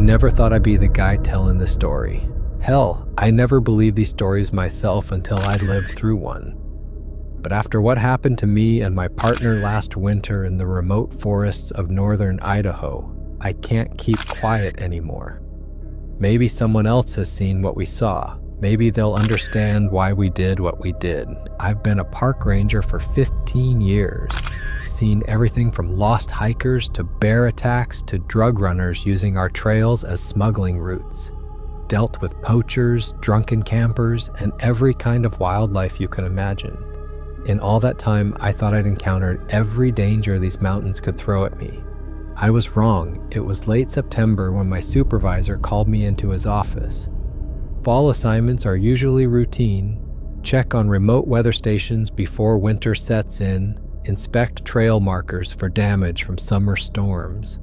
never thought I'd be the guy telling this story. Hell, I never believed these stories myself until I lived through one. But after what happened to me and my partner last winter in the remote forests of northern Idaho, I can't keep quiet anymore. Maybe someone else has seen what we saw. Maybe they'll understand why we did what we did. I've been a park ranger for 15 years, seen everything from lost hikers to bear attacks to drug runners using our trails as smuggling routes. Dealt with poachers, drunken campers, and every kind of wildlife you can imagine. In all that time, I thought I'd encountered every danger these mountains could throw at me. I was wrong. It was late September when my supervisor called me into his office. Fall assignments are usually routine. Check on remote weather stations before winter sets in. Inspect trail markers for damage from summer storms.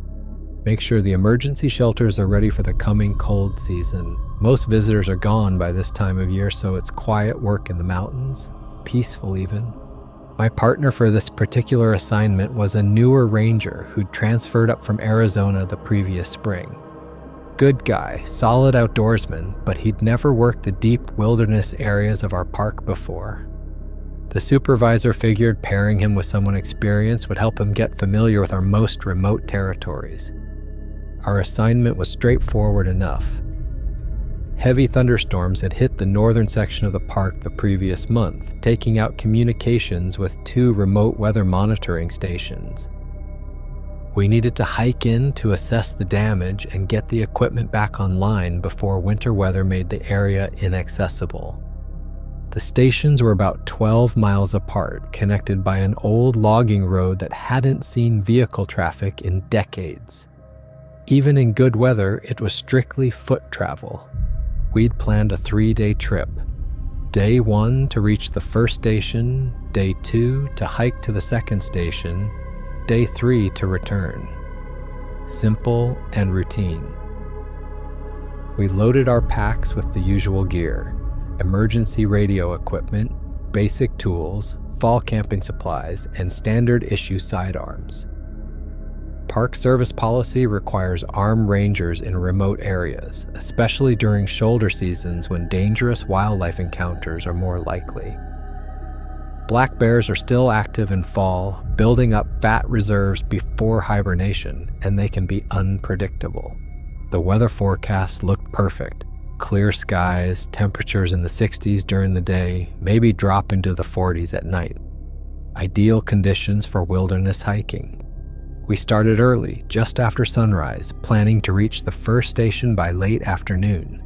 Make sure the emergency shelters are ready for the coming cold season. Most visitors are gone by this time of year, so it's quiet work in the mountains. Peaceful even. My partner for this particular assignment was a newer ranger who'd transferred up from Arizona the previous spring. Good guy, solid outdoorsman, but he'd never worked the deep wilderness areas of our park before. The supervisor figured pairing him with someone experienced would help him get familiar with our most remote territories. Our assignment was straightforward enough. Heavy thunderstorms had hit the northern section of the park the previous month, taking out communications with 2 remote weather monitoring stations. We needed to hike in to assess the damage and get the equipment back online before winter weather made the area inaccessible. The stations were about 12 miles apart, connected by an old logging road that hadn't seen vehicle traffic in decades. Even in good weather, it was strictly foot travel. We'd planned a 3-day trip. Day 1 to reach the first station, Day 2 to hike to the second station, Day 3 to return. Simple and routine. We loaded our packs with the usual gear: emergency radio equipment, basic tools, fall camping supplies, and standard issue sidearms. Park Service policy requires armed rangers in remote areas, especially during shoulder seasons when dangerous wildlife encounters are more likely. Black bears are still active in fall, building up fat reserves before hibernation, and they can be unpredictable. The weather forecast looked perfect. Clear skies, temperatures in the 60s during the day, maybe drop into the 40s at night. Ideal conditions for wilderness hiking. We started early, just after sunrise, planning to reach the first station by late afternoon.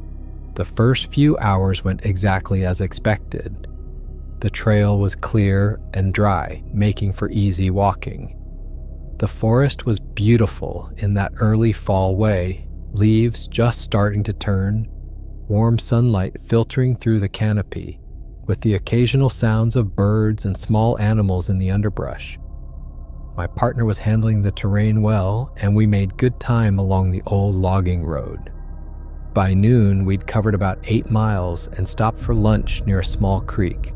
The first few hours went exactly as expected. The trail was clear and dry, making for easy walking. The forest was beautiful in that early fall way, leaves just starting to turn, warm sunlight filtering through the canopy, with the occasional sounds of birds and small animals in the underbrush. My partner was handling the terrain well, and we made good time along the old logging road. By noon, we'd covered about 8 miles and stopped for lunch near a small creek.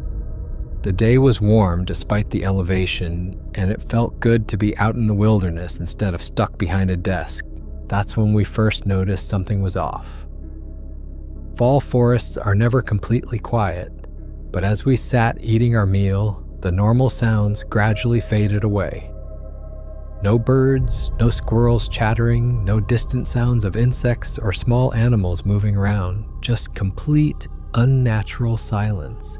The day was warm despite the elevation, and it felt good to be out in the wilderness instead of stuck behind a desk. That's when we first noticed something was off. Fall forests are never completely quiet, but as we sat eating our meal, the normal sounds gradually faded away. No birds, no squirrels chattering, no distant sounds of insects or small animals moving around, just complete, unnatural silence.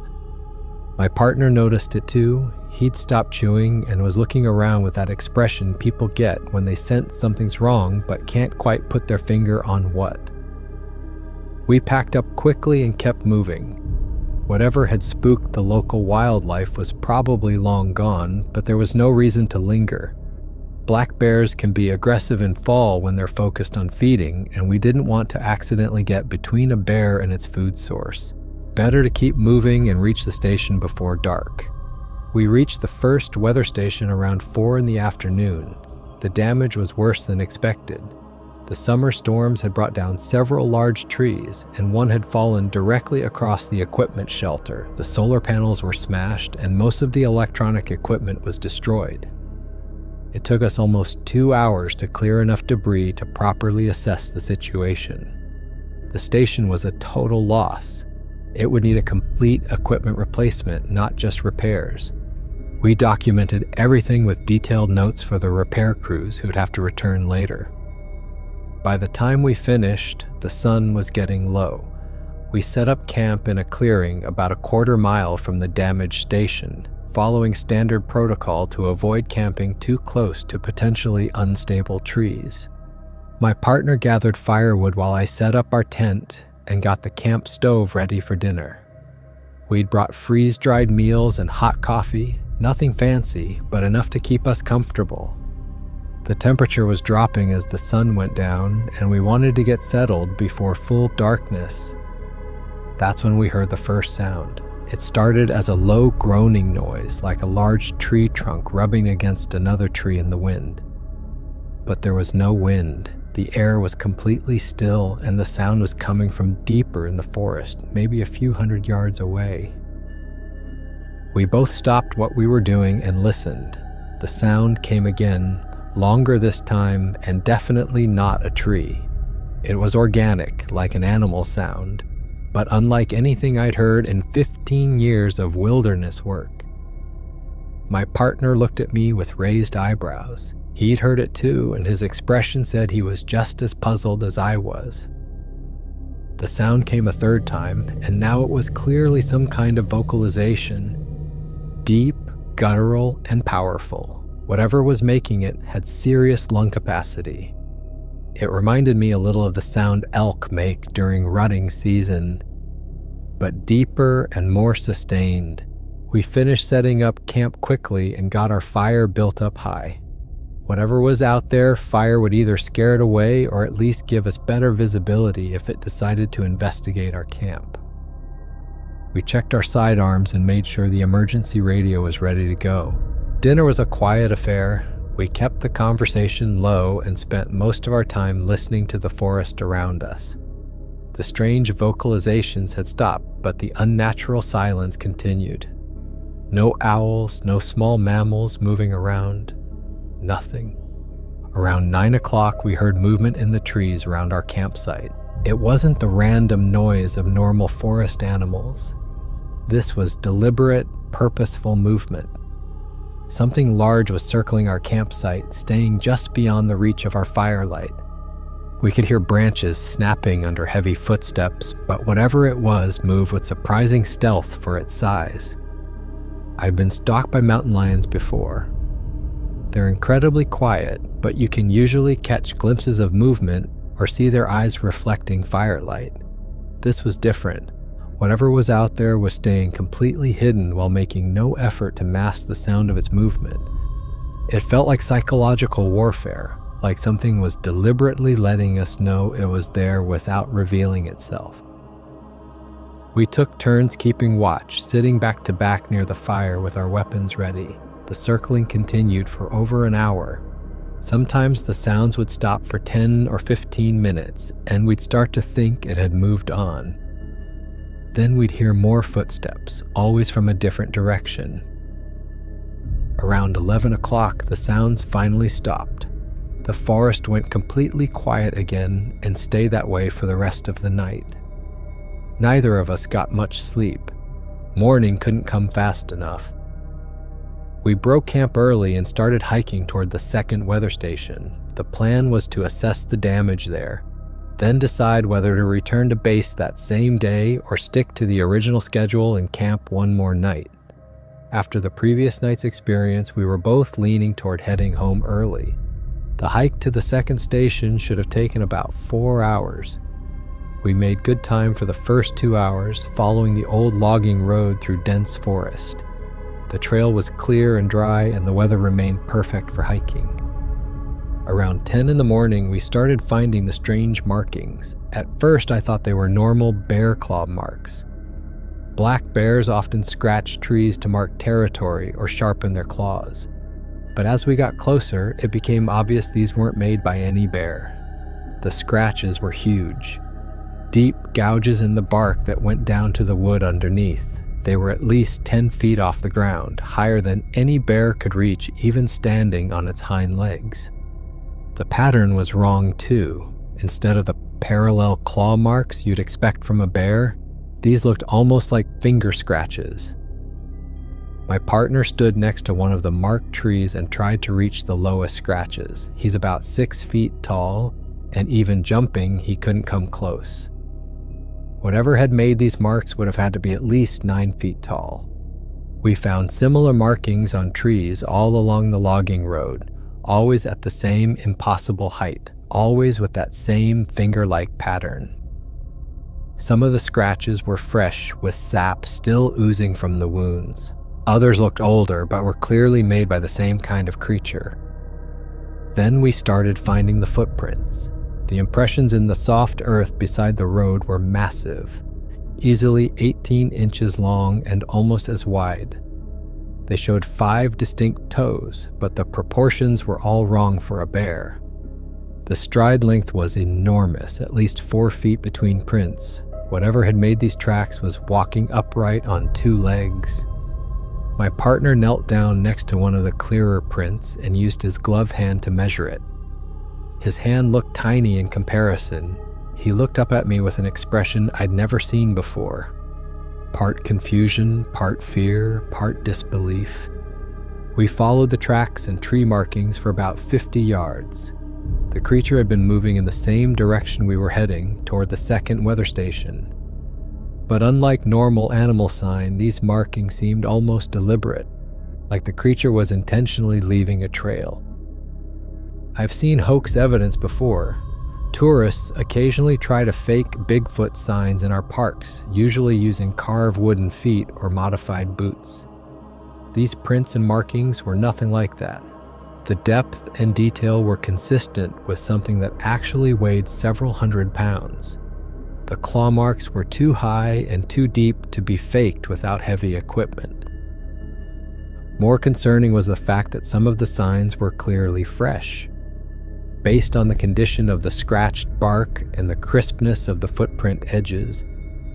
My partner noticed it too. He'd stopped chewing and was looking around with that expression people get when they sense something's wrong but can't quite put their finger on what. We packed up quickly and kept moving. Whatever had spooked the local wildlife was probably long gone, but there was no reason to linger. Black bears can be aggressive in fall when they're focused on feeding, and we didn't want to accidentally get between a bear and its food source. Better to keep moving and reach the station before dark. We reached the first weather station around 4 in the afternoon. The damage was worse than expected. The summer storms had brought down several large trees, and one had fallen directly across the equipment shelter. The solar panels were smashed, and most of the electronic equipment was destroyed. It took us almost 2 hours to clear enough debris to properly assess the situation. The station was a total loss. It would need a complete equipment replacement, not just repairs. We documented everything with detailed notes for the repair crews who'd have to return later. By the time we finished, the sun was getting low. We set up camp in a clearing about a quarter mile from the damaged station, following standard protocol to avoid camping too close to potentially unstable trees. My partner gathered firewood while I set up our tent and got the camp stove ready for dinner. We'd brought freeze-dried meals and hot coffee, nothing fancy, but enough to keep us comfortable. The temperature was dropping as the sun went down, and we wanted to get settled before full darkness. That's when we heard the first sound. It started as a low groaning noise, like a large tree trunk rubbing against another tree in the wind. But there was no wind. The air was completely still, and the sound was coming from deeper in the forest, maybe a few hundred yards away. We both stopped what we were doing and listened. The sound came again, longer this time, and definitely not a tree. It was organic, like an animal sound, but unlike anything I'd heard in 15 years of wilderness work. My partner looked at me with raised eyebrows. He'd heard it too, and his expression said he was just as puzzled as I was. The sound came a third time, and now it was clearly some kind of vocalization. Deep, guttural, and powerful. Whatever was making it had serious lung capacity. It reminded me a little of the sound elk make during rutting season, but deeper and more sustained. We finished setting up camp quickly and got our fire built up high. Whatever was out there, fire would either scare it away or at least give us better visibility if it decided to investigate our camp. We checked our sidearms and made sure the emergency radio was ready to go. Dinner was a quiet affair. We kept the conversation low and spent most of our time listening to the forest around us. The strange vocalizations had stopped, but the unnatural silence continued. No owls, no small mammals moving around. Nothing. Around 9 o'clock, we heard movement in the trees around our campsite. It wasn't the random noise of normal forest animals. This was deliberate, purposeful movement. Something large was circling our campsite, staying just beyond the reach of our firelight. We could hear branches snapping under heavy footsteps, but whatever it was moved with surprising stealth for its size. I've been stalked by mountain lions before. They're incredibly quiet, but you can usually catch glimpses of movement or see their eyes reflecting firelight. This was different. Whatever was out there was staying completely hidden while making no effort to mask the sound of its movement. It felt like psychological warfare, like something was deliberately letting us know it was there without revealing itself. We took turns keeping watch, sitting back to back near the fire with our weapons ready. The circling continued for over an hour. Sometimes the sounds would stop for 10 or 15 minutes, and we'd start to think it had moved on. Then we'd hear more footsteps, always from a different direction. Around 11 o'clock, the sounds finally stopped. The forest went completely quiet again and stayed that way for the rest of the night. Neither of us got much sleep. Morning couldn't come fast enough. We broke camp early and started hiking toward the second weather station. The plan was to assess the damage there, then decide whether to return to base that same day or stick to the original schedule and camp one more night. After the previous night's experience, we were both leaning toward heading home early. The hike to the second station should have taken about 4 hours. We made good time for the first 2 hours, following the old logging road through dense forest. The trail was clear and dry, and the weather remained perfect for hiking. Around 10 in the morning, we started finding the strange markings. At first, I thought they were normal bear claw marks. Black bears often scratch trees to mark territory or sharpen their claws. But as we got closer, it became obvious these weren't made by any bear. The scratches were huge. Deep gouges in the bark that went down to the wood underneath. They were at least 10 feet off the ground, higher than any bear could reach, even standing on its hind legs. The pattern was wrong too. Instead of the parallel claw marks you'd expect from a bear, these looked almost like finger scratches. My partner stood next to one of the marked trees and tried to reach the lowest scratches. He's about 6 feet tall, and even jumping, he couldn't come close. Whatever had made these marks would have had to be at least 9 feet tall. We found similar markings on trees all along the logging road, always at the same impossible height, always with that same finger-like pattern. Some of the scratches were fresh, with sap still oozing from the wounds. Others looked older, but were clearly made by the same kind of creature. Then we started finding the footprints. The impressions in the soft earth beside the road were massive, easily 18 inches long and almost as wide. They showed 5 distinct toes, but the proportions were all wrong for a bear. The stride length was enormous, at least 4 feet between prints. Whatever had made these tracks was walking upright on 2 legs. My partner knelt down next to one of the clearer prints and used his glove hand to measure it. His hand looked tiny in comparison. He looked up at me with an expression I'd never seen before. Part confusion, part fear, part disbelief. We followed the tracks and tree markings for about 50 yards. The creature had been moving in the same direction we were heading, toward the second weather station. But unlike normal animal sign, these markings seemed almost deliberate, like the creature was intentionally leaving a trail. I've seen hoax evidence before. Tourists occasionally try to fake Bigfoot signs in our parks, usually using carved wooden feet or modified boots. These prints and markings were nothing like that. The depth and detail were consistent with something that actually weighed several hundred pounds. The claw marks were too high and too deep to be faked without heavy equipment. More concerning was the fact that some of the signs were clearly fresh. Based on the condition of the scratched bark and the crispness of the footprint edges,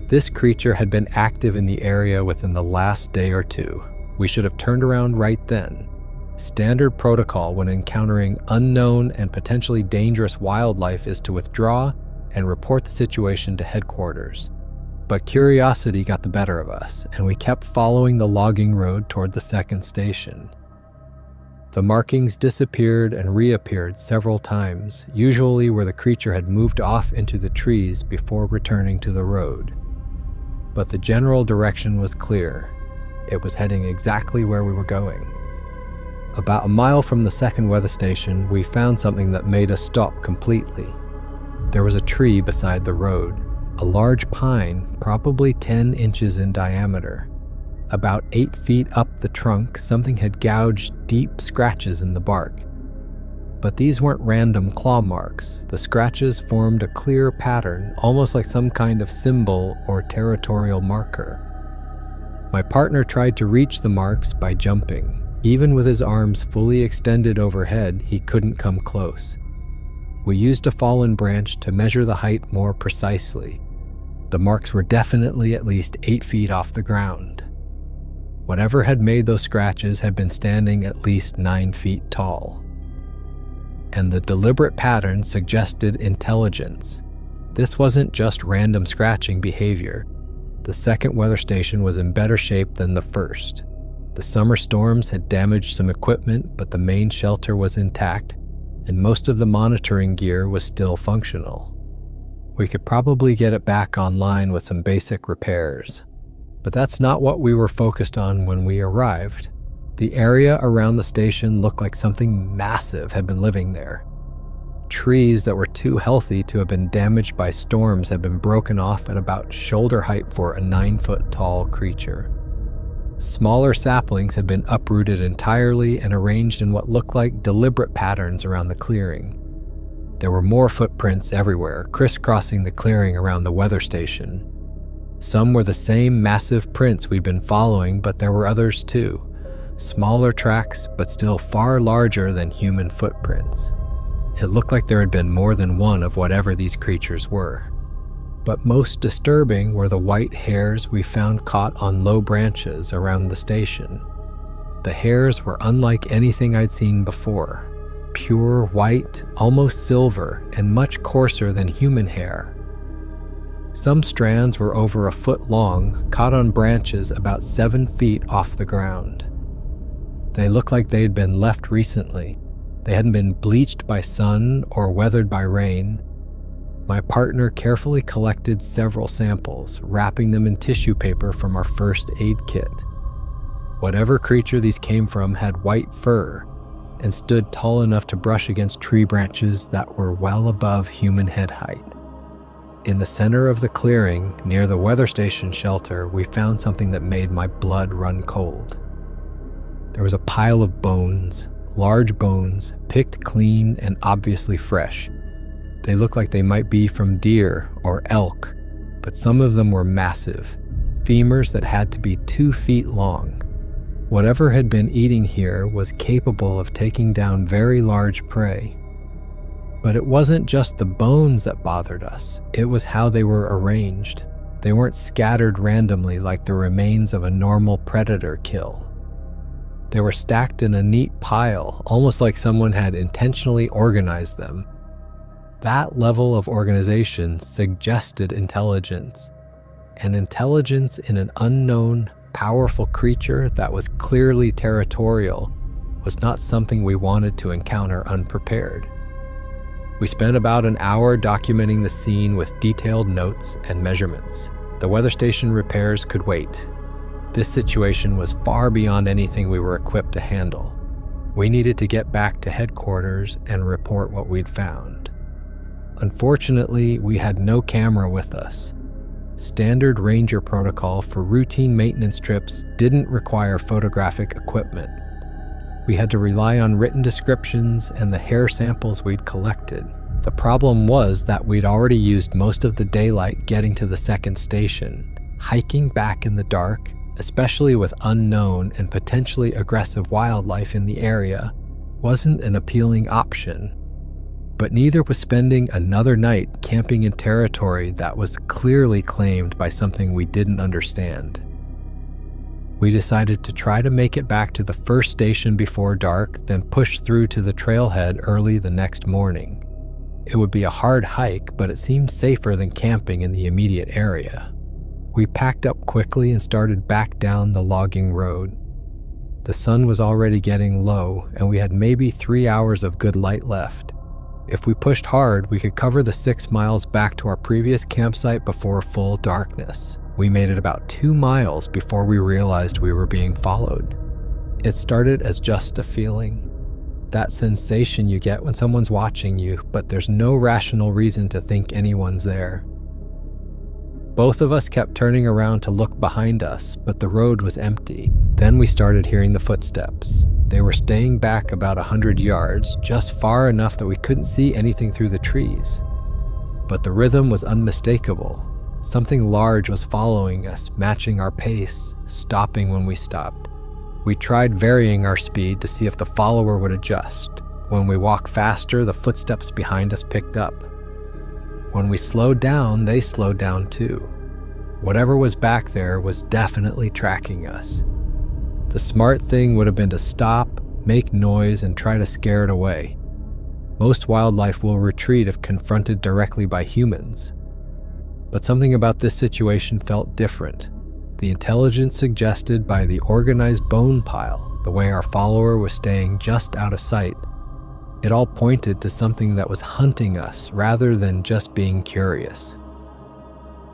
this creature had been active in the area within the last day or two. We should have turned around right then. Standard protocol when encountering unknown and potentially dangerous wildlife is to withdraw and report the situation to headquarters. But curiosity got the better of us, and we kept following the logging road toward the second station. The markings disappeared and reappeared several times, usually where the creature had moved off into the trees before returning to the road. But the general direction was clear. It was heading exactly where we were going. About a mile from the second weather station, we found something that made us stop completely. There was a tree beside the road, a large pine, probably 10 inches in diameter. About 8 feet up the trunk, something had gouged deep scratches in the bark. But these weren't random claw marks. The scratches formed a clear pattern, almost like some kind of symbol or territorial marker. My partner tried to reach the marks by jumping. Even with his arms fully extended overhead, he couldn't come close. We used a fallen branch to measure the height more precisely. The marks were definitely at least 8 feet off the ground. Whatever had made those scratches had been standing at least 9 feet tall. And the deliberate pattern suggested intelligence. This wasn't just random scratching behavior. The second weather station was in better shape than the first. The summer storms had damaged some equipment, but the main shelter was intact, and most of the monitoring gear was still functional. We could probably get it back online with some basic repairs. But that's not what we were focused on when we arrived. The area around the station looked like something massive had been living there. Trees that were too healthy to have been damaged by storms had been broken off at about shoulder height for a 9-foot-tall creature. Smaller saplings had been uprooted entirely and arranged in what looked like deliberate patterns around the clearing. There were more footprints everywhere, crisscrossing the clearing around the weather station. Some were the same massive prints we'd been following, but there were others too. Smaller tracks, but still far larger than human footprints. It looked like there had been more than one of whatever these creatures were. But most disturbing were the white hairs we found caught on low branches around the station. The hairs were unlike anything I'd seen before. Pure white, almost silver, and much coarser than human hair. Some strands were over a foot long, caught on branches about 7 feet off the ground. They looked like they'd been left recently. They hadn't been bleached by sun or weathered by rain. My partner carefully collected several samples, wrapping them in tissue paper from our first aid kit. Whatever creature these came from had white fur and stood tall enough to brush against tree branches that were well above human head height. In the center of the clearing, near the weather station shelter, we found something that made my blood run cold. There was a pile of bones, large bones, picked clean and obviously fresh. They looked like they might be from deer or elk, but some of them were massive, femurs that had to be 2 feet long. Whatever had been eating here was capable of taking down very large prey. But it wasn't just the bones that bothered us, it was how they were arranged. They weren't scattered randomly like the remains of a normal predator kill. They were stacked in a neat pile, almost like someone had intentionally organized them. That level of organization suggested intelligence, and intelligence in an unknown, powerful creature that was clearly territorial was not something we wanted to encounter unprepared. We spent about an hour documenting the scene with detailed notes and measurements. The weather station repairs could wait. This situation was far beyond anything we were equipped to handle. We needed to get back to headquarters and report what we'd found. Unfortunately, we had no camera with us. Standard ranger protocol for routine maintenance trips didn't require photographic equipment. We had to rely on written descriptions and the hair samples we'd collected. The problem was that we'd already used most of the daylight getting to the second station. Hiking back in the dark, especially with unknown and potentially aggressive wildlife in the area, wasn't an appealing option. But neither was spending another night camping in territory that was clearly claimed by something we didn't understand. We decided to try to make it back to the first station before dark, then push through to the trailhead early the next morning. It would be a hard hike, but it seemed safer than camping in the immediate area. We packed up quickly and started back down the logging road. The sun was already getting low, and we had maybe 3 hours of good light left. If we pushed hard, we could cover the 6 miles back to our previous campsite before full darkness. We made it about 2 miles before we realized we were being followed. It started as just a feeling. That sensation you get when someone's watching you, but there's no rational reason to think anyone's there. Both of us kept turning around to look behind us, but the road was empty. Then we started hearing the footsteps. They were staying back about 100 yards, just far enough that we couldn't see anything through the trees. But the rhythm was unmistakable. Something large was following us, matching our pace, stopping when we stopped. We tried varying our speed to see if the follower would adjust. When we walked faster, the footsteps behind us picked up. When we slowed down, they slowed down too. Whatever was back there was definitely tracking us. The smart thing would have been to stop, make noise, and try to scare it away. Most wildlife will retreat if confronted directly by humans. But something about this situation felt different. The intelligence suggested by the organized bone pile, the way our follower was staying just out of sight, it all pointed to something that was hunting us rather than just being curious.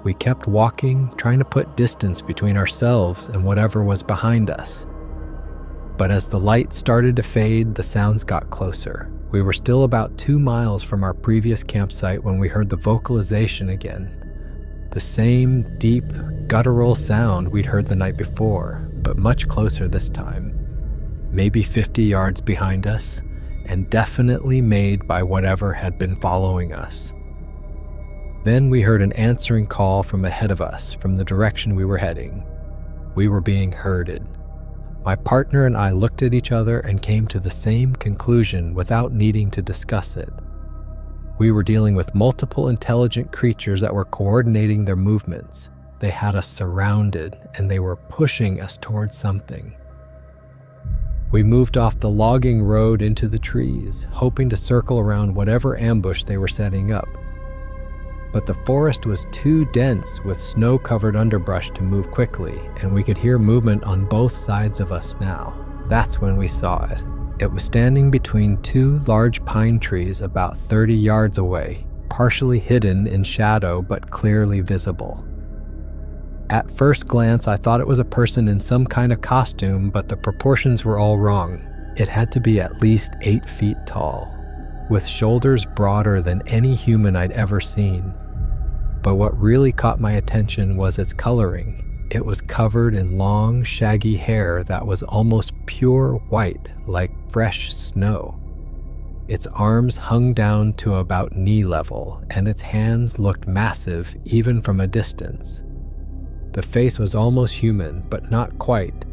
We kept walking, trying to put distance between ourselves and whatever was behind us. But as the light started to fade, the sounds got closer. We were still about 2 miles from our previous campsite when we heard the vocalization again. The same deep, guttural sound we'd heard the night before, but much closer this time. Maybe 50 yards behind us, and definitely made by whatever had been following us. Then we heard an answering call from ahead of us, from the direction we were heading. We were being herded. My partner and I looked at each other and came to the same conclusion without needing to discuss it. We were dealing with multiple intelligent creatures that were coordinating their movements. They had us surrounded, and they were pushing us towards something. We moved off the logging road into the trees, hoping to circle around whatever ambush they were setting up. But the forest was too dense with snow-covered underbrush to move quickly, and we could hear movement on both sides of us now. That's when we saw it. It was standing between two large pine trees about 30 yards away, partially hidden in shadow but clearly visible. At first glance, I thought it was a person in some kind of costume, but the proportions were all wrong. It had to be at least 8 feet tall, with shoulders broader than any human I'd ever seen. But what really caught my attention was its coloring. It was covered in long, shaggy hair that was almost pure white, like fresh snow. Its arms hung down to about knee level, and its hands looked massive even from a distance. The face was almost human, but not quite.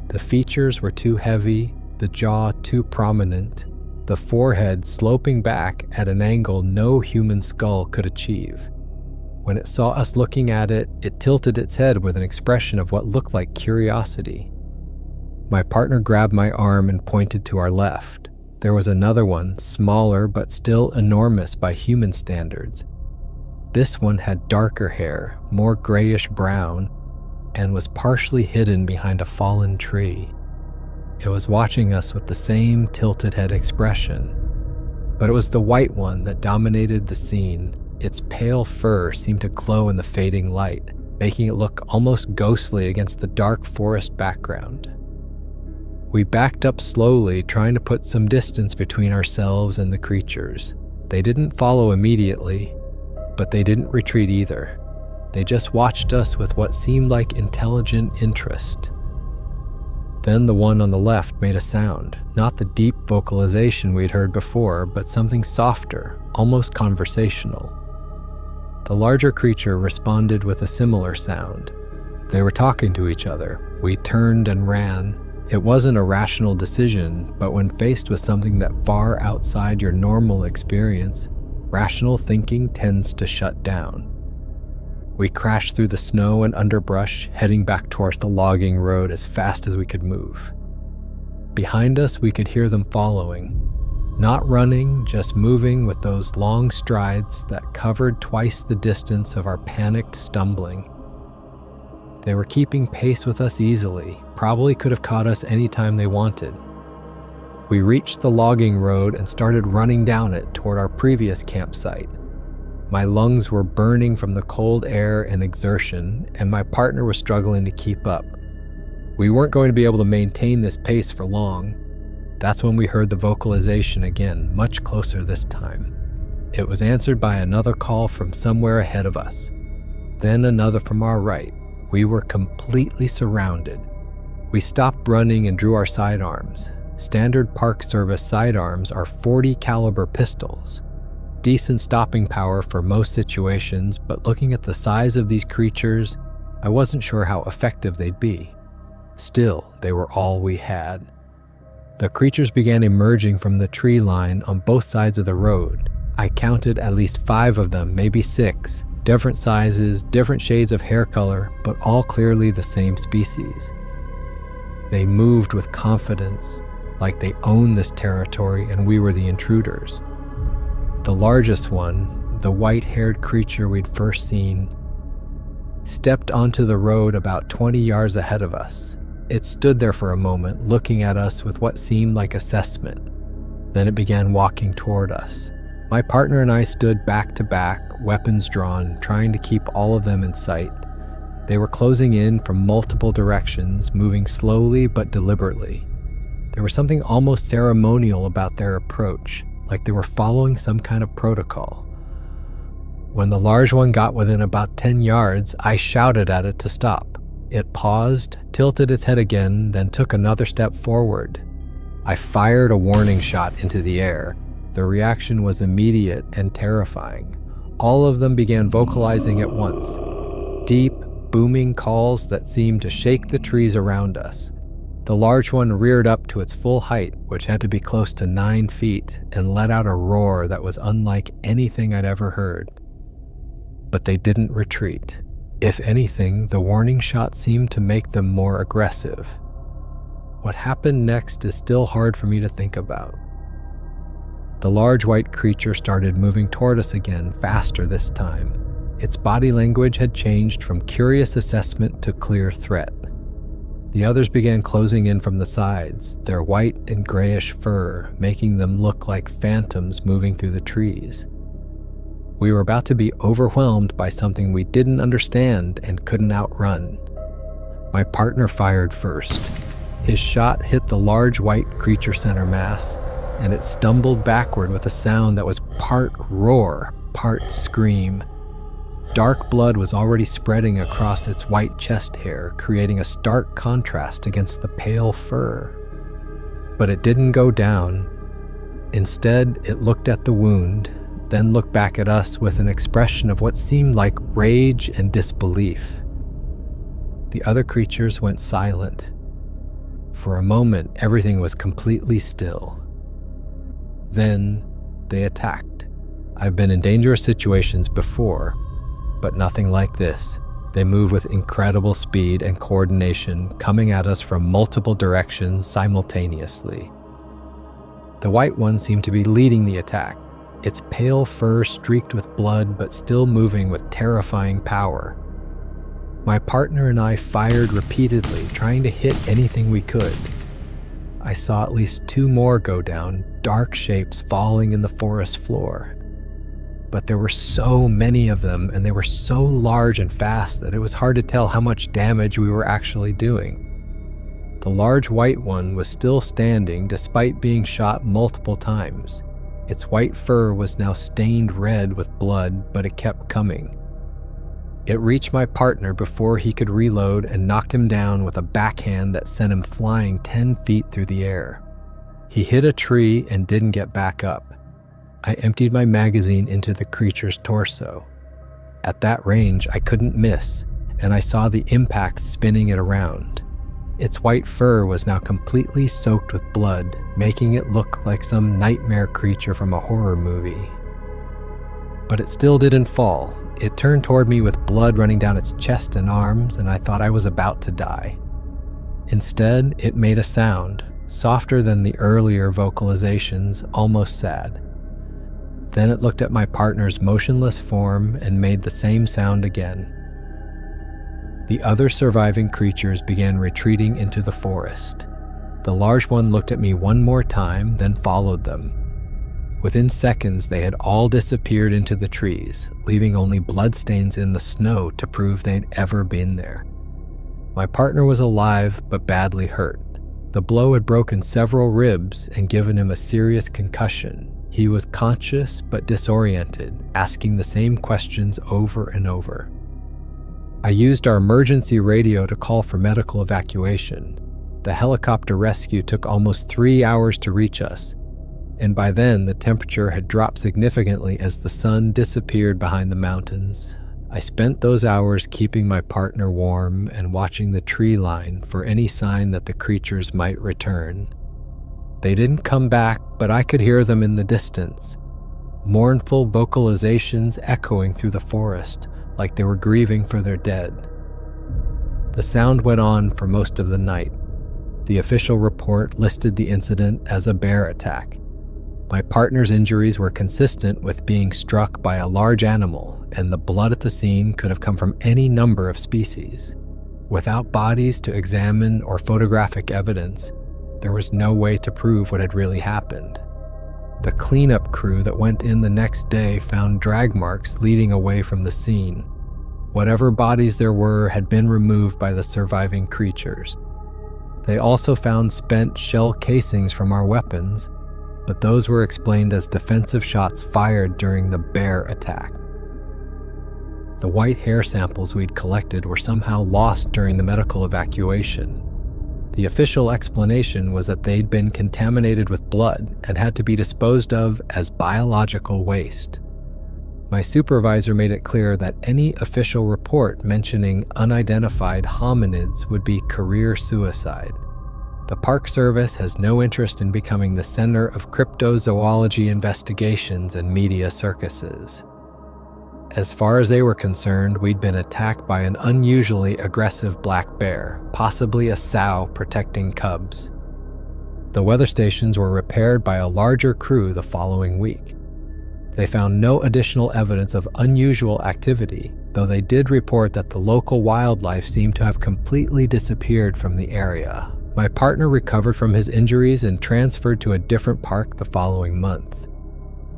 The features were too heavy, the jaw too prominent, the forehead sloping back at an angle no human skull could achieve. When it saw us looking at it, it tilted its head with an expression of what looked like curiosity. My partner grabbed my arm and pointed to our left. There was another one, smaller but still enormous by human standards. This one had darker hair, more grayish-brown, and was partially hidden behind a fallen tree. It was watching us with the same tilted head expression. But it was the white one that dominated the scene. Its pale fur seemed to glow in the fading light, making it look almost ghostly against the dark forest background. We backed up slowly, trying to put some distance between ourselves and the creatures. They didn't follow immediately, but they didn't retreat either. They just watched us with what seemed like intelligent interest. Then the one on the left made a sound, not the deep vocalization we'd heard before, but something softer, almost conversational. The larger creature responded with a similar sound. They were talking to each other. We turned and ran. It wasn't a rational decision, but when faced with something that far outside your normal experience, rational thinking tends to shut down. We crashed through the snow and underbrush, heading back towards the logging road as fast as we could move. Behind us, we could hear them following. Not running, just moving with those long strides that covered twice the distance of our panicked stumbling. They were keeping pace with us easily, probably could have caught us anytime they wanted. We reached the logging road and started running down it toward our previous campsite. My lungs were burning from the cold air and exertion, and my partner was struggling to keep up. We weren't going to be able to maintain this pace for long. That's when we heard the vocalization again, much closer this time. It was answered by another call from somewhere ahead of us. Then another from our right. We were completely surrounded. We stopped running and drew our sidearms. Standard Park Service sidearms are .40 caliber pistols. Decent stopping power for most situations, but looking at the size of these creatures, I wasn't sure how effective they'd be. Still, they were all we had. The creatures began emerging from the tree line on both sides of the road. I counted at least 5 of them, maybe 6, different sizes, different shades of hair color, but all clearly the same species. They moved with confidence, like they owned this territory and we were the intruders. The largest one, the white-haired creature we'd first seen, stepped onto the road about 20 yards ahead of us. It stood there for a moment, looking at us with what seemed like assessment. Then it began walking toward us. My partner and I stood back to back, weapons drawn, trying to keep all of them in sight. They were closing in from multiple directions, moving slowly but deliberately. There was something almost ceremonial about their approach, like they were following some kind of protocol. When the large one got within about 10 yards, I shouted at it to stop. It paused, tilted its head again, then took another step forward. I fired a warning shot into the air. The reaction was immediate and terrifying. All of them began vocalizing at once. Deep, booming calls that seemed to shake the trees around us. The large one reared up to its full height, which had to be close to 9 feet, and let out a roar that was unlike anything I'd ever heard. But they didn't retreat. If anything, the warning shot seemed to make them more aggressive. What happened next is still hard for me to think about. The large white creature started moving toward us again, faster this time. Its body language had changed from curious assessment to clear threat. The others began closing in from the sides, their white and grayish fur making them look like phantoms moving through the trees. We were about to be overwhelmed by something we didn't understand and couldn't outrun. My partner fired first. His shot hit the large white creature center mass, and it stumbled backward with a sound that was part roar, part scream. Dark blood was already spreading across its white chest hair, creating a stark contrast against the pale fur. But it didn't go down. Instead, it looked at the wound, then looked back at us with an expression of what seemed like rage and disbelief. The other creatures went silent. For a moment, everything was completely still. Then, they attacked. I've been in dangerous situations before, but nothing like this. They move with incredible speed and coordination, coming at us from multiple directions simultaneously. The white one seemed to be leading the attack, its pale fur streaked with blood but still moving with terrifying power. My partner and I fired repeatedly, trying to hit anything we could. I saw at least 2 more go down, dark shapes falling in the forest floor. But there were so many of them, and they were so large and fast that it was hard to tell how much damage we were actually doing. The large white one was still standing despite being shot multiple times. Its white fur was now stained red with blood, but it kept coming. It reached my partner before he could reload and knocked him down with a backhand that sent him flying 10 feet through the air. He hit a tree and didn't get back up. I emptied my magazine into the creature's torso. At that range, I couldn't miss, and I saw the impact spinning it around. Its white fur was now completely soaked with blood, making it look like some nightmare creature from a horror movie. But it still didn't fall. It turned toward me with blood running down its chest and arms, and I thought I was about to die. Instead, it made a sound, softer than the earlier vocalizations, almost sad. Then it looked at my partner's motionless form and made the same sound again. The other surviving creatures began retreating into the forest. The large one looked at me one more time, then followed them. Within seconds, they had all disappeared into the trees, leaving only bloodstains in the snow to prove they'd ever been there. My partner was alive, but badly hurt. The blow had broken several ribs and given him a serious concussion. He was conscious but disoriented, asking the same questions over and over. I used our emergency radio to call for medical evacuation. The helicopter rescue took almost 3 hours to reach us, and by then the temperature had dropped significantly as the sun disappeared behind the mountains. I spent those hours keeping my partner warm and watching the tree line for any sign that the creatures might return. They didn't come back, but I could hear them in the distance, mournful vocalizations echoing through the forest like they were grieving for their dead. The sound went on for most of the night. The official report listed the incident as a bear attack. My partner's injuries were consistent with being struck by a large animal, and the blood at the scene could have come from any number of species. Without bodies to examine or photographic evidence, there was no way to prove what had really happened. The cleanup crew that went in the next day found drag marks leading away from the scene. Whatever bodies there were had been removed by the surviving creatures. They also found spent shell casings from our weapons, but those were explained as defensive shots fired during the bear attack. The white hair samples we'd collected were somehow lost during the medical evacuation. The official explanation was that they'd been contaminated with blood and had to be disposed of as biological waste. My supervisor made it clear that any official report mentioning unidentified hominids would be career suicide. The Park Service has no interest in becoming the center of cryptozoology investigations and media circuses. As far as they were concerned, we'd been attacked by an unusually aggressive black bear, possibly a sow protecting cubs. The weather stations were repaired by a larger crew the following week. They found no additional evidence of unusual activity, though they did report that the local wildlife seemed to have completely disappeared from the area. My partner recovered from his injuries and transferred to a different park the following month.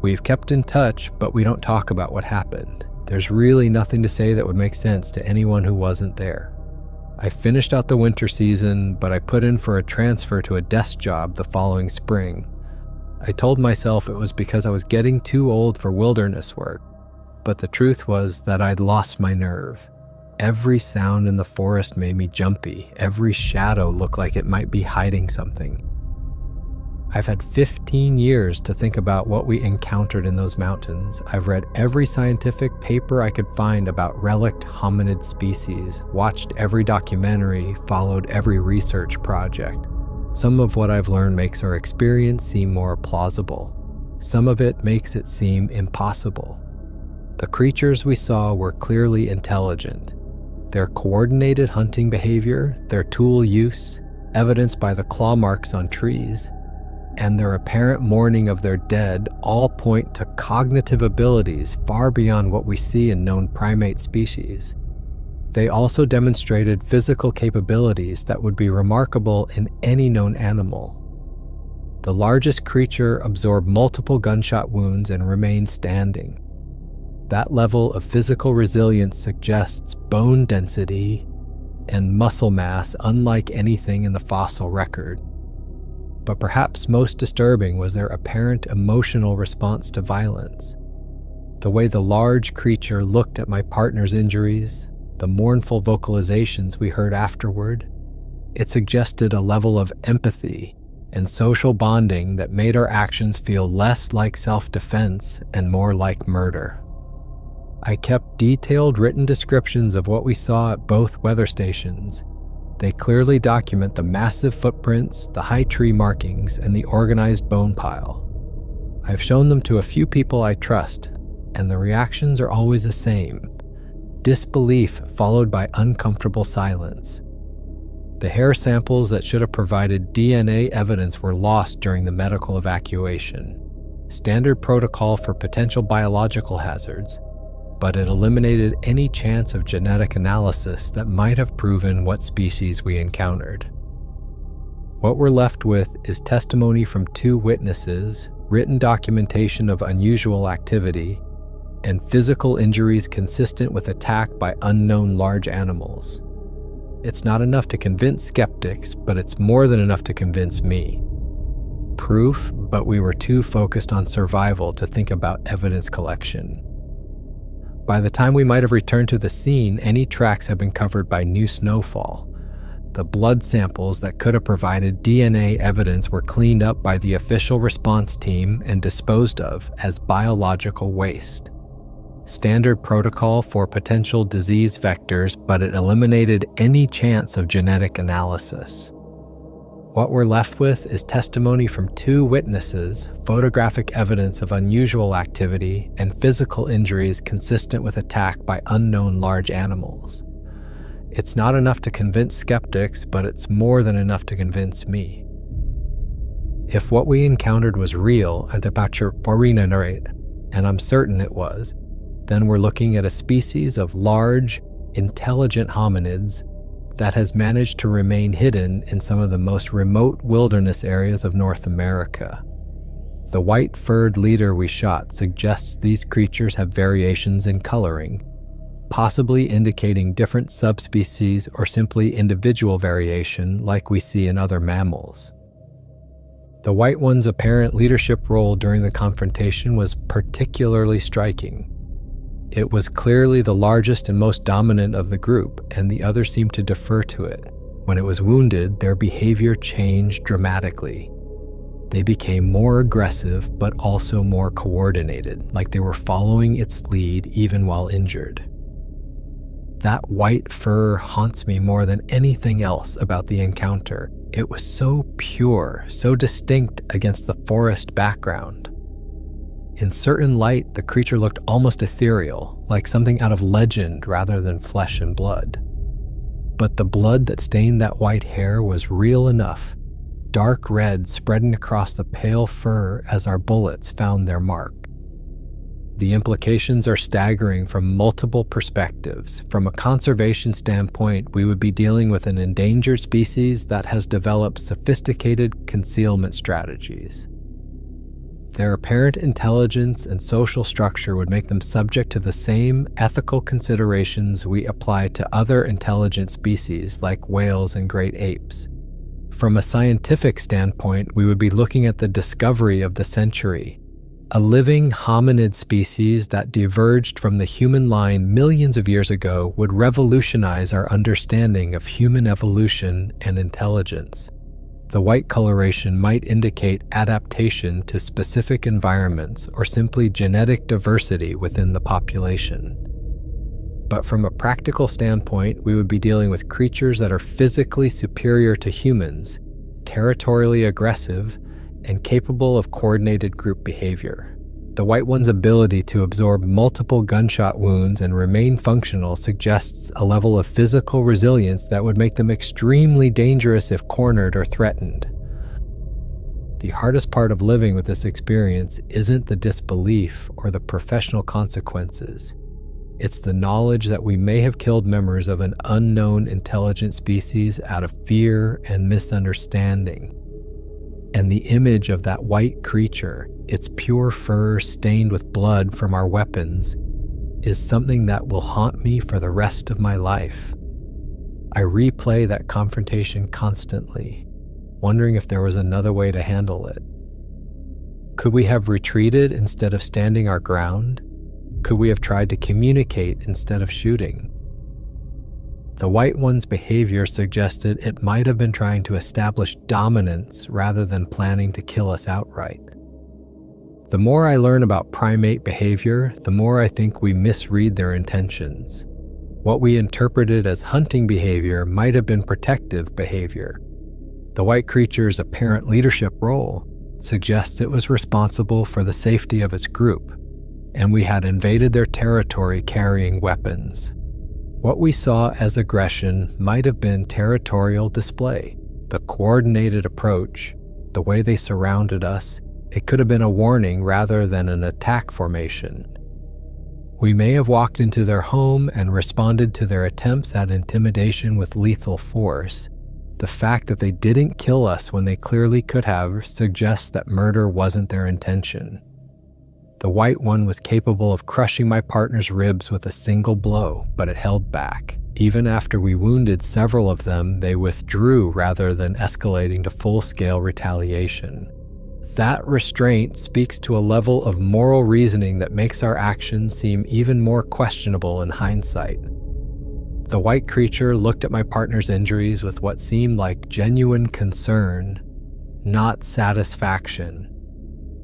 We've kept in touch, but we don't talk about what happened. There's really nothing to say that would make sense to anyone who wasn't there. I finished out the winter season, but I put in for a transfer to a desk job the following spring. I told myself it was because I was getting too old for wilderness work, but the truth was that I'd lost my nerve. Every sound in the forest made me jumpy. Every shadow looked like it might be hiding something. I've had 15 years to think about what we encountered in those mountains. I've read every scientific paper I could find about relict hominid species, watched every documentary, followed every research project. Some of what I've learned makes our experience seem more plausible. Some of it makes it seem impossible. The creatures we saw were clearly intelligent. Their coordinated hunting behavior, their tool use, evidenced by the claw marks on trees, and their apparent mourning of their dead all point to cognitive abilities far beyond what we see in known primate species. They also demonstrated physical capabilities that would be remarkable in any known animal. The largest creature absorbed multiple gunshot wounds and remained standing. That level of physical resilience suggests bone density and muscle mass unlike anything in the fossil record. But perhaps most disturbing was their apparent emotional response to violence. The way the large creature looked at my partner's injuries, the mournful vocalizations we heard afterward, it suggested a level of empathy and social bonding that made our actions feel less like self-defense and more like murder. I kept detailed written descriptions of what we saw at both weather stations. They clearly document the massive footprints, the high tree markings, and the organized bone pile. I've shown them to a few people I trust, and the reactions are always the same: disbelief followed by uncomfortable silence. The hair samples that should have provided DNA evidence were lost during the medical evacuation. Standard protocol for potential biological hazards, but it eliminated any chance of genetic analysis that might have proven what species we encountered. What we're left with is testimony from 2 witnesses, written documentation of unusual activity, and physical injuries consistent with attack by unknown large animals. It's not enough to convince skeptics, but it's more than enough to convince me. Proof, but we were too focused on survival to think about evidence collection. By the time we might have returned to the scene, any tracks had been covered by new snowfall. The blood samples that could have provided DNA evidence were cleaned up by the official response team and disposed of as biological waste. Standard protocol for potential disease vectors, but it eliminated any chance of genetic analysis. What we're left with is testimony from 2 witnesses, photographic evidence of unusual activity, and physical injuries consistent with attack by unknown large animals. It's not enough to convince skeptics, but it's more than enough to convince me. If what we encountered was real, and I'm certain it was, then we're looking at a species of large, intelligent hominids that has managed to remain hidden in some of the most remote wilderness areas of North America. The white-furred leader we shot suggests these creatures have variations in coloring, possibly indicating different subspecies or simply individual variation like we see in other mammals. The white one's apparent leadership role during the confrontation was particularly striking. It was clearly the largest and most dominant of the group, and the others seemed to defer to it. When it was wounded, their behavior changed dramatically. They became more aggressive, but also more coordinated, like they were following its lead even while injured. That white fur haunts me more than anything else about the encounter. It was so pure, so distinct against the forest background. In certain light, the creature looked almost ethereal, like something out of legend rather than flesh and blood. But the blood that stained that white hair was real enough, dark red spreading across the pale fur as our bullets found their mark. The implications are staggering from multiple perspectives. From a conservation standpoint, we would be dealing with an endangered species that has developed sophisticated concealment strategies. Their apparent intelligence and social structure would make them subject to the same ethical considerations we apply to other intelligent species like whales and great apes. From a scientific standpoint, we would be looking at the discovery of the century, a living hominid species that diverged from the human line millions of years ago would revolutionize our understanding of human evolution and intelligence. The white coloration might indicate adaptation to specific environments or simply genetic diversity within the population. But from a practical standpoint, we would be dealing with creatures that are physically superior to humans, territorially aggressive, and capable of coordinated group behavior. The white one's ability to absorb multiple gunshot wounds and remain functional suggests a level of physical resilience that would make them extremely dangerous if cornered or threatened. The hardest part of living with this experience isn't the disbelief or the professional consequences. It's the knowledge that we may have killed members of an unknown intelligent species out of fear and misunderstanding. And the image of that white creature, its pure fur stained with blood from our weapons, is something that will haunt me for the rest of my life. I replay that confrontation constantly, wondering if there was another way to handle it. Could we have retreated instead of standing our ground? Could we have tried to communicate instead of shooting? The white one's behavior suggested it might have been trying to establish dominance rather than planning to kill us outright. The more I learn about primate behavior, the more I think we misread their intentions. What we interpreted as hunting behavior might have been protective behavior. The white creature's apparent leadership role suggests it was responsible for the safety of its group, and we had invaded their territory carrying weapons. What we saw as aggression might have been territorial display, the coordinated approach, the way they surrounded us. It could have been a warning rather than an attack formation. We may have walked into their home and responded to their attempts at intimidation with lethal force. The fact that they didn't kill us when they clearly could have suggests that murder wasn't their intention. The white one was capable of crushing my partner's ribs with a single blow, but it held back. Even after we wounded several of them, they withdrew rather than escalating to full-scale retaliation. That restraint speaks to a level of moral reasoning that makes our actions seem even more questionable in hindsight. The white creature looked at my partner's injuries with what seemed like genuine concern, not satisfaction.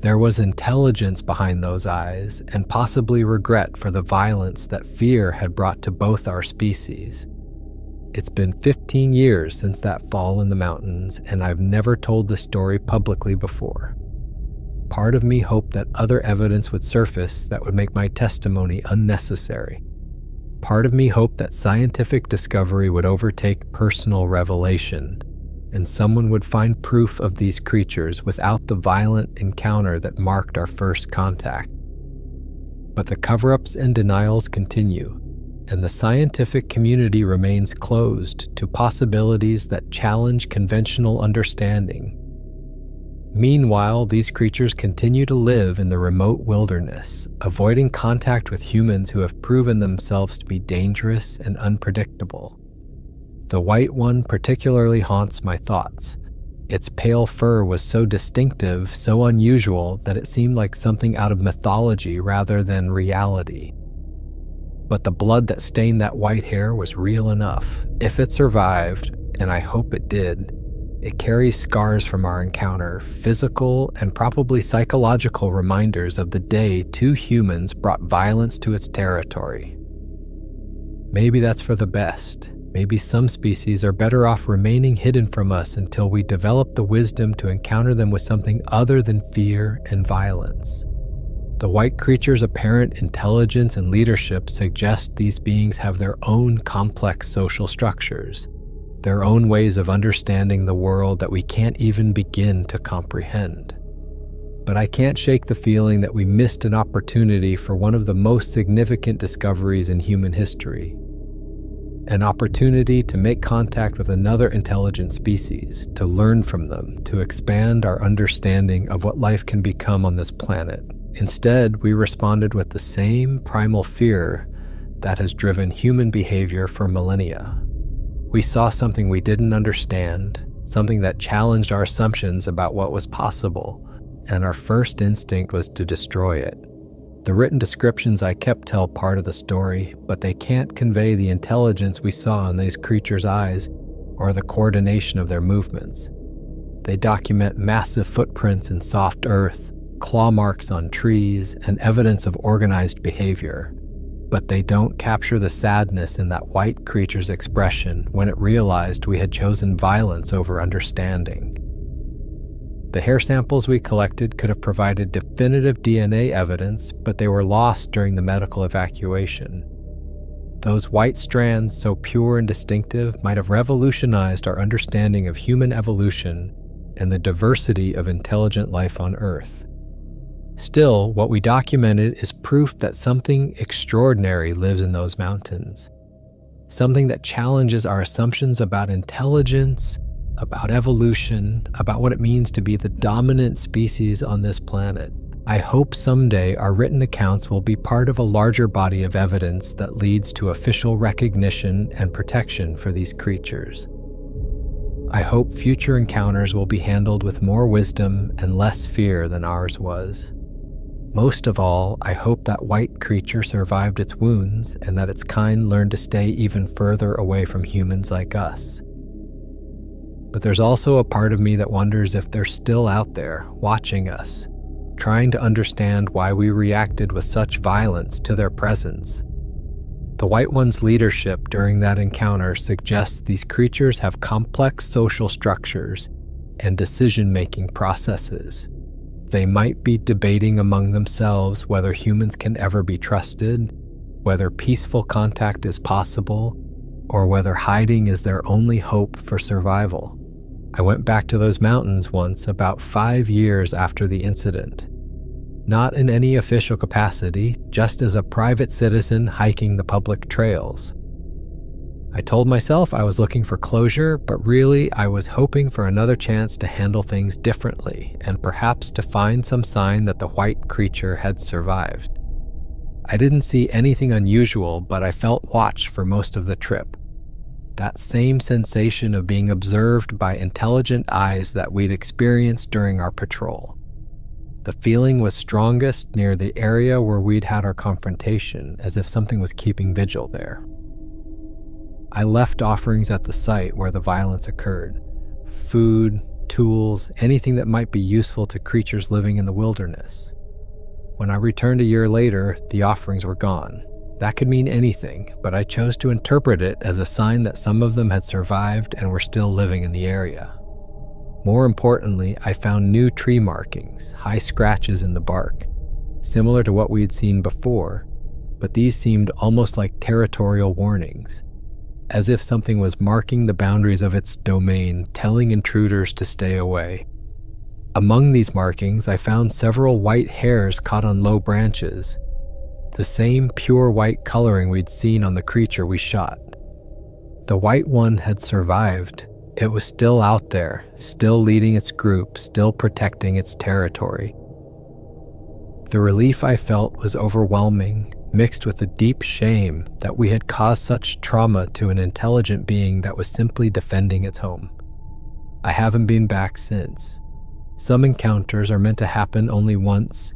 There was intelligence behind those eyes and possibly regret for the violence that fear had brought to both our species. It's been 15 years since that fall in the mountains, and I've never told the story publicly before. Part of me hoped that other evidence would surface that would make my testimony unnecessary. Part of me hoped that scientific discovery would overtake personal revelation, and someone would find proof of these creatures without the violent encounter that marked our first contact. But the cover-ups and denials continue, and the scientific community remains closed to possibilities that challenge conventional understanding. Meanwhile, these creatures continue to live in the remote wilderness, avoiding contact with humans who have proven themselves to be dangerous and unpredictable. The white one particularly haunts my thoughts. Its pale fur was so distinctive, so unusual, that it seemed like something out of mythology rather than reality. But the blood that stained that white hair was real enough. If it survived, and I hope it did, it carries scars from our encounter, physical and probably psychological reminders of the day two humans brought violence to its territory. Maybe that's for the best. Maybe some species are better off remaining hidden from us until we develop the wisdom to encounter them with something other than fear and violence. The white creature's apparent intelligence and leadership suggest these beings have their own complex social structures, their own ways of understanding the world that we can't even begin to comprehend. But I can't shake the feeling that we missed an opportunity for one of the most significant discoveries in human history. An opportunity to make contact with another intelligent species, to learn from them, to expand our understanding of what life can become on this planet. Instead, we responded with the same primal fear that has driven human behavior for millennia. We saw something we didn't understand, something that challenged our assumptions about what was possible, and our first instinct was to destroy it. The written descriptions I kept tell part of the story, but they can't convey the intelligence we saw in these creatures' eyes or the coordination of their movements. They document massive footprints in soft earth, claw marks on trees, and evidence of organized behavior. But they don't capture the sadness in that white creature's expression when it realized we had chosen violence over understanding. The hair samples we collected could have provided definitive DNA evidence, but they were lost during the medical evacuation. Those white strands, so pure and distinctive, might have revolutionized our understanding of human evolution and the diversity of intelligent life on Earth. Still, what we documented is proof that something extraordinary lives in those mountains. Something that challenges our assumptions about intelligence, about evolution, about what it means to be the dominant species on this planet. I hope someday our written accounts will be part of a larger body of evidence that leads to official recognition and protection for these creatures. I hope future encounters will be handled with more wisdom and less fear than ours was. Most of all, I hope that white creature survived its wounds and that its kind learned to stay even further away from humans like us. But there's also a part of me that wonders if they're still out there, watching us, trying to understand why we reacted with such violence to their presence. The White One's leadership during that encounter suggests these creatures have complex social structures and decision-making processes. They might be debating among themselves whether humans can ever be trusted, whether peaceful contact is possible, or whether hiding is their only hope for survival. I went back to those mountains once about 5 years after the incident. Not in any official capacity, just as a private citizen hiking the public trails. I told myself I was looking for closure, but really I was hoping for another chance to handle things differently and perhaps to find some sign that the white creature had survived. I didn't see anything unusual, but I felt watched for most of the trip. That same sensation of being observed by intelligent eyes that we'd experienced during our patrol. The feeling was strongest near the area where we'd had our confrontation, as if something was keeping vigil there. I left offerings at the site where the violence occurred. Food, tools, anything that might be useful to creatures living in the wilderness. When I returned a year later, the offerings were gone. That could mean anything, but I chose to interpret it as a sign that some of them had survived and were still living in the area. More importantly, I found new tree markings, high scratches in the bark, similar to what we had seen before, but these seemed almost like territorial warnings, as if something was marking the boundaries of its domain, telling intruders to stay away. Among these markings, I found several white hairs caught on low branches, the same pure white coloring we'd seen on the creature we shot. The White One had survived. It was still out there, still leading its group, still protecting its territory. The relief I felt was overwhelming, mixed with a deep shame that we had caused such trauma to an intelligent being that was simply defending its home. I haven't been back since. Some encounters are meant to happen only once,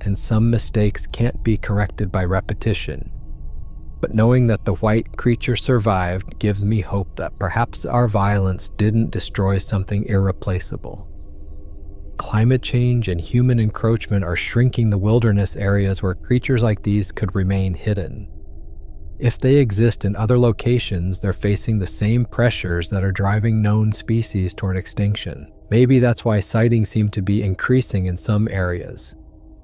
and some mistakes can't be corrected by repetition. But knowing that the white creature survived gives me hope that perhaps our violence didn't destroy something irreplaceable. Climate change and human encroachment are shrinking the wilderness areas where creatures like these could remain hidden. If they exist in other locations, they're facing the same pressures that are driving known species toward extinction. Maybe that's why sightings seem to be increasing in some areas.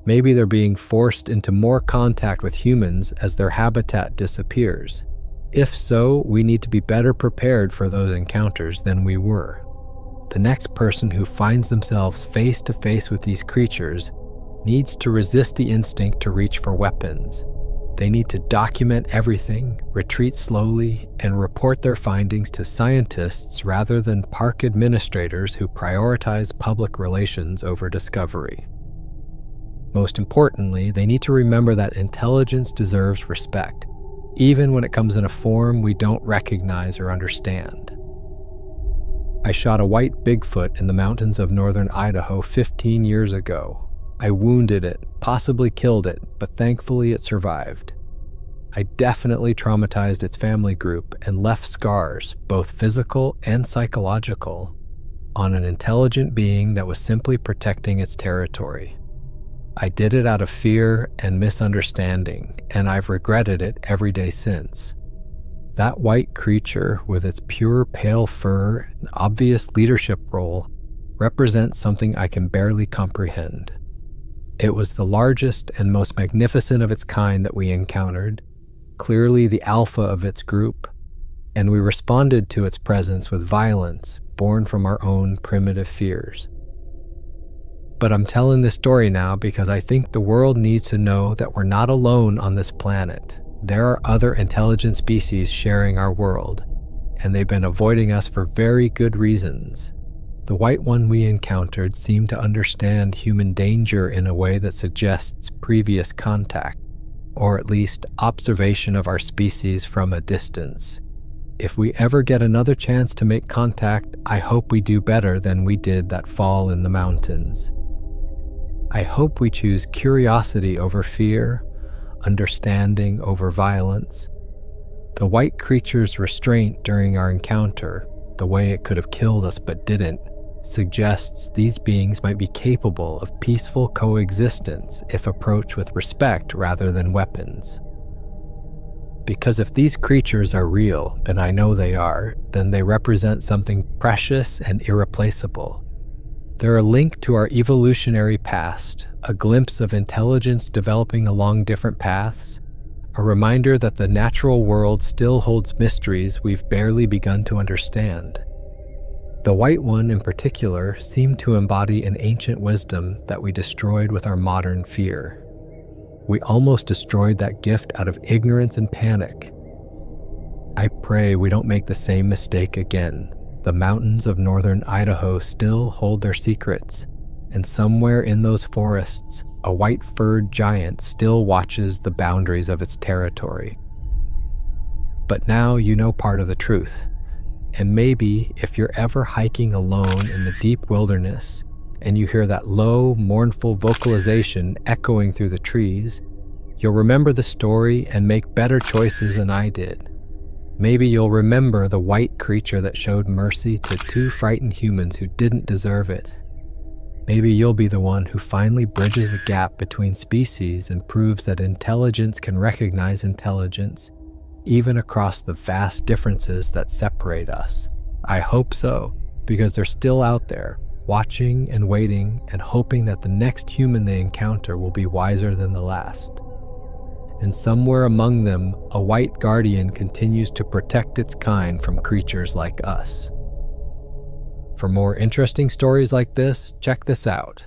Maybe they're being forced into more contact with humans as their habitat disappears. If so, we need to be better prepared for those encounters than we were. The next person who finds themselves face to face with these creatures needs to resist the instinct to reach for weapons. They need to document everything, retreat slowly, and report their findings to scientists rather than park administrators who prioritize public relations over discovery. Most importantly, they need to remember that intelligence deserves respect, even when it comes in a form we don't recognize or understand. I shot a white Bigfoot in the mountains of northern Idaho 15 years ago. I wounded it, possibly killed it, but thankfully it survived. I definitely traumatized its family group and left scars, both physical and psychological, on an intelligent being that was simply protecting its territory. I did it out of fear and misunderstanding, and I've regretted it every day since. That white creature, with its pure pale fur and obvious leadership role, represents something I can barely comprehend. It was the largest and most magnificent of its kind that we encountered, clearly the alpha of its group, and we responded to its presence with violence born from our own primitive fears. But I'm telling this story now because I think the world needs to know that we're not alone on this planet. There are other intelligent species sharing our world, and they've been avoiding us for very good reasons. The white one we encountered seemed to understand human danger in a way that suggests previous contact, or at least observation of our species from a distance. If we ever get another chance to make contact, I hope we do better than we did that fall in the mountains. I hope we choose curiosity over fear, understanding over violence. The white creature's restraint during our encounter, the way it could have killed us but didn't, suggests these beings might be capable of peaceful coexistence if approached with respect rather than weapons. Because if these creatures are real, and I know they are, then they represent something precious and irreplaceable. They're a link to our evolutionary past, a glimpse of intelligence developing along different paths, a reminder that the natural world still holds mysteries we've barely begun to understand. The white one in particular seemed to embody an ancient wisdom that we destroyed with our modern fear. We almost destroyed that gift out of ignorance and panic. I pray we don't make the same mistake again. The mountains of northern Idaho still hold their secrets, and somewhere in those forests, a white-furred giant still watches the boundaries of its territory. But now you know part of the truth, and maybe if you're ever hiking alone in the deep wilderness and you hear that low, mournful vocalization echoing through the trees, you'll remember the story and make better choices than I did. Maybe you'll remember the white creature that showed mercy to two frightened humans who didn't deserve it. Maybe you'll be the one who finally bridges the gap between species and proves that intelligence can recognize intelligence, even across the vast differences that separate us. I hope so, because they're still out there, watching and waiting and hoping that the next human they encounter will be wiser than the last. And somewhere among them, a white guardian continues to protect its kind from creatures like us. For more interesting stories like this, check this out.